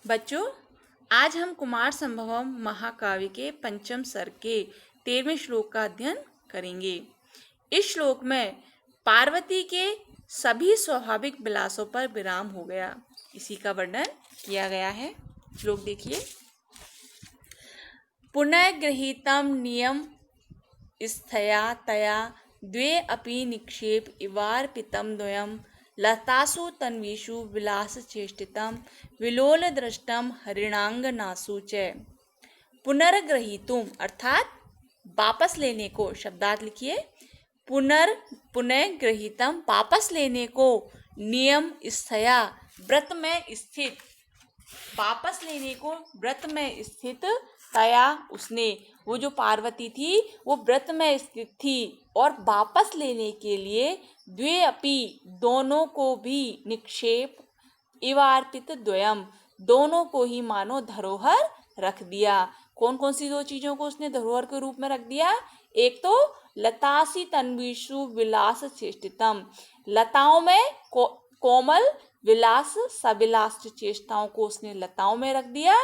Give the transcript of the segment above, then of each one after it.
बच्चों, आज हम कुमार संभवम महाकाव्य के पंचम सर्ग के 13वें श्लोक का अध्ययन करेंगे। इस श्लोक में पार्वती के सभी स्वाभाविक विलासों पर विराम हो गया, इसी का वर्णन किया गया है। श्लोक देखिए। पुनः गृहीतम नियम स्थया तया द्वे अपि निक्षेप इवार्पितम द्वयम लतासु तन्वीषु विलास चेष्टितम विलोल दृष्टम हरिणांगनासु च। पुनर्ग्रहीतुम अर्थात वापस लेने को, शब्दार्थ लिखिए। पुनः ग्रहीतम वापस लेने को, नियम स्थया व्रत में स्थित, वापस लेने को व्रत में स्थित, तया उसने, वो जो पार्वती थी वो व्रत में स्थित थी, और वापस लेने के लिए द्वे अपि दोनों को भी, निक्षेप इवार्पित द्वयम दोनों को ही मानो धरोहर रख दिया। कौन कौन सी दो चीजों को उसने धरोहर के रूप में रख दिया? एक तो लतासी तन्वीषु विलास चेष्टितम, लताओं में कोमल विलास सविलास चेष्टाओं को उसने लताओं में रख दिया,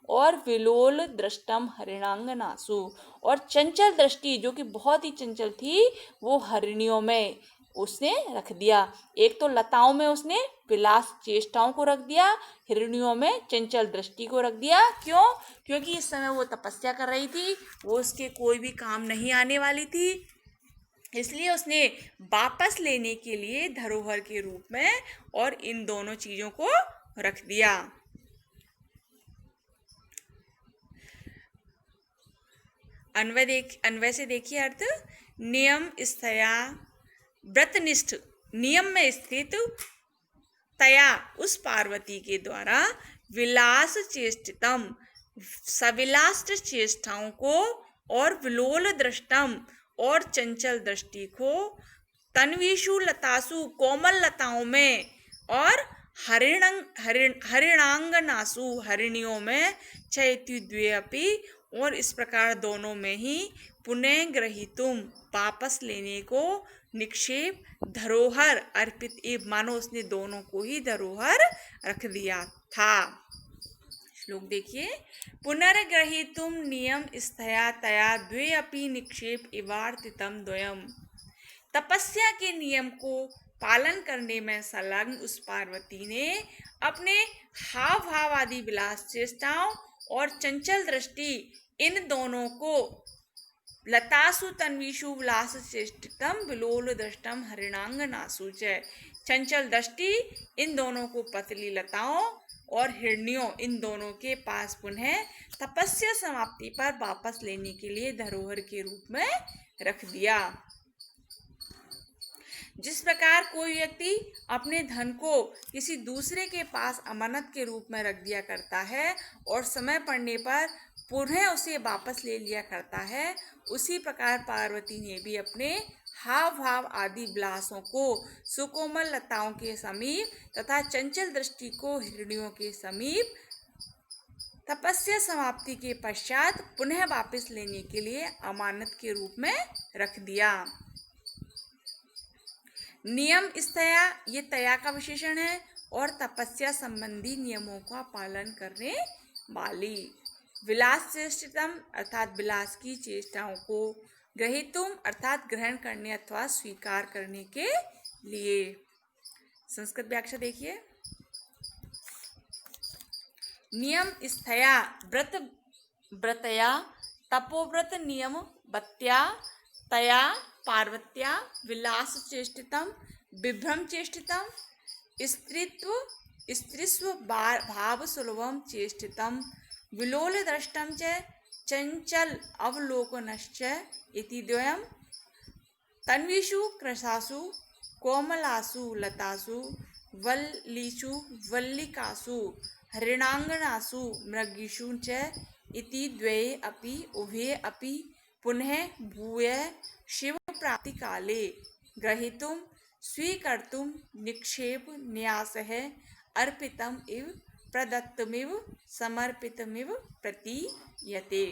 और विलोल दृष्टम हरिणांगनासु, और चंचल दृष्टि जो कि बहुत ही चंचल थी वो हरिणियों में उसने रख दिया। एक तो लताओं में उसने विलास चेष्टाओं को रख दिया, हिरणियों में चंचल दृष्टि को रख दिया। क्यों? क्योंकि इस समय वो तपस्या कर रही थी, वो उसके कोई भी काम नहीं आने वाली थी, इसलिए उसने वापस लेने के लिए धरोहर के रूप में और इन दोनों चीजों को रख दिया। अन्वय से देखिए अर्थ। नियम स्थया व्रतनिष्ठ, नियम में स्थित, तया उस पार्वती के द्वारा, विलास चेष्टितम सविलास चेष्टाओं को, और विलोल दृष्टम और चंचल दृष्टि को, तन्वीषु लतासु कोमल लताओं में, और हरिणांगनासु हरिणियों में, चैत्यु द्वे अपि और इस प्रकार दोनों में ही, पुनः ग्रहीतुम वापस लेने को, निक्षेप धरोहर अर्पित एव मानो उसने दोनों को ही धरोहर रख दिया था। श्लोक देखिए। पुनर्ग्रहीतुम नियम स्थया तया द्वे अपि निक्षेप इवार्तितम द्वयम। तपस्या के नियम को पालन करने में संलग्न उस पार्वती ने अपने हाव भाव आदि विलास चेष्टाओं और चंचल दृष्टि इन दोनों को, लतासु तन्वीषु विलास चेष्टितम विलोल दृष्टम हरिणांगनासु च, चंचल दृष्टि इन दोनों को पतली लताओं और हिरनियों इन दोनों के पास पुनः तपस्या समाप्ति पर वापस लेने के लिए धरोहर के रूप में रख दिया। जिस प्रकार कोई व्यक्ति अपने धन को किसी दूसरे के पास अमानत के रूप में रख दिया करता है और समय पड़ने पर पुनः उसे वापस ले लिया करता है, उसी प्रकार पार्वती ने भी अपने हाव भाव आदि विलासों को सुकोमल लताओं के समीप तथा चंचल दृष्टि को हिरनियों के समीप तपस्या समाप्ति के पश्चात पुनः वापस लेने के लिए अमानत के रूप में रख दिया। नियम स्थया ये तया का विशेषण है, और तपस्या संबंधी नियमों का पालन करने वाली। विलास चेष्टितम अर्थात विलास की चेष्टाओं को, ग्रहीतुम अर्थात ग्रहण करने अथवा स्वीकार करने के लिए। संस्कृत व्याख्या देखिए। नियम स्थया व्रतया तपोव्रत नियम बत्या तया पार्वत्या विलास चेष्टितम विभ्रम चेष्टितम स्त्रीस्व भाव सुलभम चेष्टितम विलोल दृष्टम च चंचल अवलोकनश्च इति द्वयम। तन्वीषु कृशासु कोमलासु लतासु वल्लीषु वल्लिकासु हरिणांगनासु मृगीषु च इति द्वे अपि उभे अपि पुनः भूय शिव प्राप्ति काले ग्रहीतुम स्वीकर्तुम निक्षेप न्यासः अर्पितम इव प्रदत्तमिव समर्पितमिव प्रतीयते।